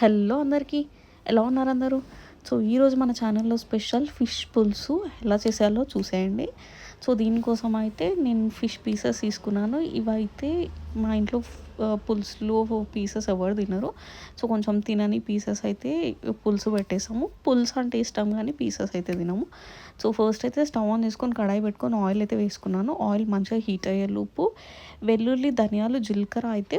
Hello అందరికీ, ఎలా ఉన్నారు అందరూ? సో ఈరోజు మన ఛానల్లో స్పెషల్ ఫిష్ పులుసు ఎలా చేసేయాలో చూసేయండి. సో దీనికోసం అయితే నేను ఫిష్ పీసెస్ తీసుకున్నాను. ఇవైతే మా ఇంట్లో పులుసులో పీసెస్ ఎవరు తినరు. సో కొంచెం తినని పీసెస్ అయితే పులుసు పెట్టేసాము. పులుసు అంటే ఇష్టం కానీ పీసెస్ అయితే తినము. సో ఫస్ట్ అయితే స్టవ్ ఆన్ చేసుకొని కడాయి పెట్టుకొని ఆయిల్ అయితే వేసుకున్నాను. ఆయిల్ మంచిగా హీట్ అయ్యేలోపు వెల్లుల్లి, ధనియాలు, జీలకర్ర అయితే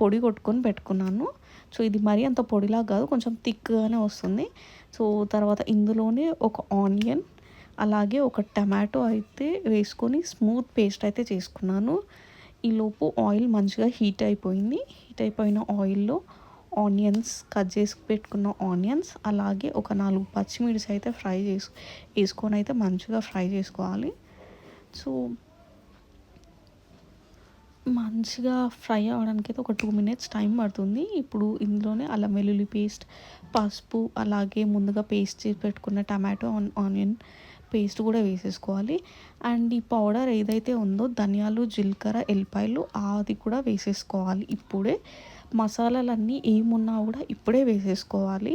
పొడి కొట్టుకొని పెట్టుకున్నాను. సో ఇది మరీ అంత పొడిలా కాదు, కొంచెం థిక్గానే వస్తుంది. సో తర్వాత ఇందులోనే ఒక ఆనియన్, అలాగే ఒక టమాటో అయితే వేసుకొని స్మూత్ పేస్ట్ అయితే చేసుకున్నాను. ఈలోపు ఆయిల్ మంచిగా హీట్ అయిపోయింది. హీట్ అయిపోయిన ఆయిల్లో ఆనియన్స్, కట్ చేసి పెట్టుకున్న ఆనియన్స్, అలాగే ఒక 4 పచ్చిమిర్చి అయితే వేసుకొని అయితే మంచిగా ఫ్రై చేసుకోవాలి. సో మంచిగా ఫ్రై అవ్వడానికి అయితే ఒక 2 మినిట్స్ టైం పడుతుంది. ఇప్పుడు ఇందులోనే అల్లం వెల్లుల్లి పేస్ట్, పసుపు, అలాగే ముందుగా పేస్ట్ చేసి పెట్టుకున్న టమాటో, ఆనియన్ పేస్ట్ కూడా వేసేసుకోవాలి. అండ్ ఈ పౌడర్ ఏదైతే ఉందో ధనియాలు, జీలకర్ర, ఎల్లిపాయలు అది కూడా వేసేసుకోవాలి. ఇప్పుడే మసాలాలన్నీ ఏమున్నా కూడా ఇప్పుడే వేసేసుకోవాలి.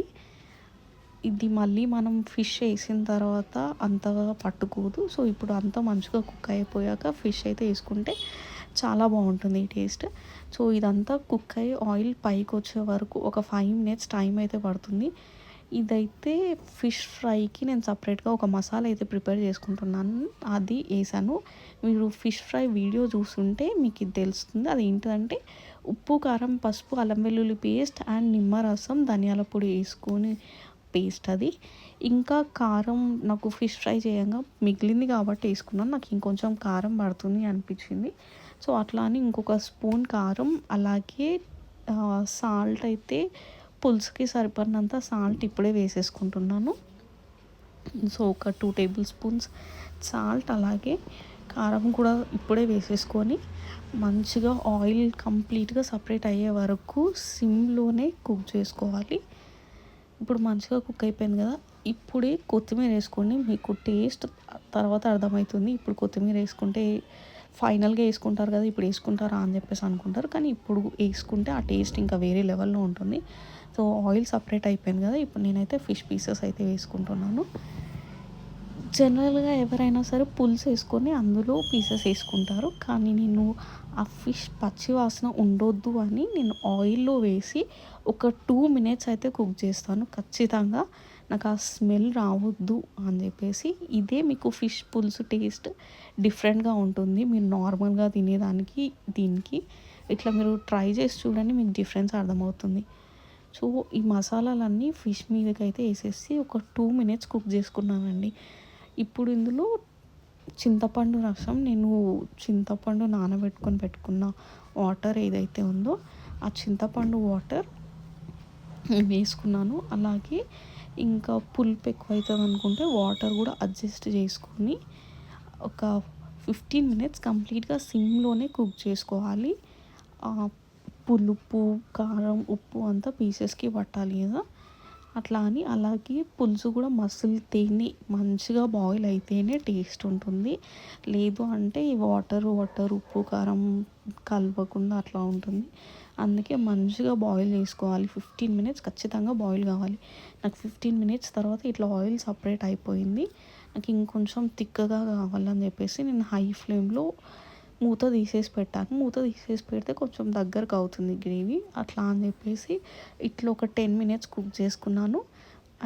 ఇది మళ్ళీ మనం ఫిష్ వేసిన తర్వాత అంతగా పట్టుకోదు. సో ఇప్పుడు అంతా మంచిగా కుక్ అయిపోయాక ఫిష్ అయితే వేసుకుంటే చాలా బాగుంటుంది ఈ టేస్ట్. సో ఇదంతా కుక్ అయ్యి ఆయిల్ పైకి వచ్చే వరకు ఒక 5 మినిట్స్ టైం అయితే పడుతుంది. ఇదైతే ఫిష్ ఫ్రైకి నేను సపరేట్గా ఒక మసాలా అయితే ప్రిపేర్ చేసుకుంటున్నాను, అది వేసాను. మీరు ఫిష్ ఫ్రై వీడియో చూస్తుంటే మీకు ఇది తెలుస్తుంది. అది ఏంటంటే ఉప్పు, కారం, పసుపు, అల్లం వెల్లుల్లి పేస్ట్ అండ్ నిమ్మరసం, ధనియాల పొడి వేసుకొని పేస్ట్ అది. ఇంకా కారం నాకు ఫిష్ ఫ్రై చేయంగా మిగిలింది కాబట్టి వేసుకున్నాను. నాకు ఇంకొంచెం కారం పడుతుంది అనిపించింది. సో అట్లా అని ఇంకొక స్పూన్ కారం, అలాగే సాల్ట్ అయితే పులుసుకి సరిపడినంత సాల్ట్ ఇప్పుడే వేసేసుకుంటున్నాను. సో ఒక 2 టేబుల్ స్పూన్స్ సాల్ట్, అలాగే కారం కూడా ఇప్పుడే వేసేసుకొని మంచిగా ఆయిల్ కంప్లీట్గా సపరేట్ అయ్యే వరకు సిమ్లోనే కుక్ చేసుకోవాలి. ఇప్పుడు మంచిగా కుక్ అయిపోయింది కదా, ఇప్పుడే కొత్తిమీర వేసుకోండి. మీకు టేస్ట్ తర్వాత అర్థమవుతుంది. ఇప్పుడు కొత్తిమీర వేసుకుంటే ఫైనల్గా వేసుకుంటారు కదా, ఇప్పుడు వేసుకుంటారా అని చెప్పేసి అనుకుంటారు, కానీ ఇప్పుడు వేసుకుంటే ఆ టేస్ట్ ఇంకా వేరే లెవెల్లో ఉంటుంది. సో ఆయిల్ సపరేట్ అయిపోయింది కదా, ఇప్పుడు నేనైతే ఫిష్ పీసెస్ అయితే వేసుకుంటున్నాను. జనరల్గా ఎవరైనా సరే పులుసు వేసుకొని అందులో పీసెస్ వేసుకుంటారు, కానీ నేను ఆ ఫిష్ పచ్చి వాసన ఉండొద్దు అని నేను ఆయిల్లో వేసి ఒక 2 మినిట్స్ అయితే కుక్ చేస్తాను ఖచ్చితంగా. నాకు ఆ స్మెల్ రావద్దు అని చెప్పేసి. ఇదే మీకు ఫిష్ పులుసు టేస్ట్ డిఫరెంట్గా ఉంటుంది మీరు నార్మల్గా తినేదానికి దీనికి. ఇట్లా మీరు ట్రై చేసి చూడండి, మీకు డిఫరెన్స్ అర్థమవుతుంది. సో ఈ మసాలాలన్నీ ఫిష్ మీదకైతే వేసేసి ఒక 2 మినిట్స్ కుక్ చేసుకున్నానండి. ఇప్పుడు ఇందులో చింతపండు రసం, నేను చింతపండు నానబెట్టుకొని పెట్టుకున్న వాటర్ ఏదైతే ఉందో ఆ చింతపండు వాటర్ వేసుకున్నాను. అలాగే ఇంకా పులుపు ఎక్కువ అవుతుంది అనుకుంటే వాటర్ కూడా అడ్జస్ట్ చేసుకొని ఒక 15 మినిట్స్ కంప్లీట్గా సిమ్లోనే కుక్ చేసుకోవాలి. పులుపు, కారం, ఉప్పు అంతా పీసెస్కి పట్టాలి కదా, అట్లా అని. అలాగే పులుసు కూడా మసులుతేనే మంచిగా బాయిల్ అయితేనే టేస్ట్ ఉంటుంది. లేదు అంటే వాటర్ ఉప్పు, కారం కలవకుండా అట్లా ఉంటుంది. అందుకే మంచిగా బాయిల్ చేసుకోవాలి. 15 మినిట్స్ ఖచ్చితంగా బాయిల్ కావాలి. నాకు 15 మినిట్స్ తర్వాత ఇట్లా ఆయిల్ సపరేట్ అయిపోయింది. నాకు ఇంకొంచెం థిక్గా కావాలని చెప్పేసి నేను హై ఫ్లేమ్లో మూత తీసేసి పెట్టాను. మూత తీసేసి పెడితే కొంచెం దగ్గరకు అవుతుంది గ్రేవీ, అట్లా అని చెప్పేసి ఇట్లా ఒక 10 మినిట్స్ కుక్ చేసుకున్నాను.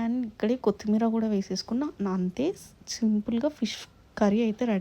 అండ్ ఇక్కడే కొత్తిమీర కూడా వేసేసుకున్నా. అంతే, సింపుల్గా ఫిష్ కర్రీ అయితే రెడీ.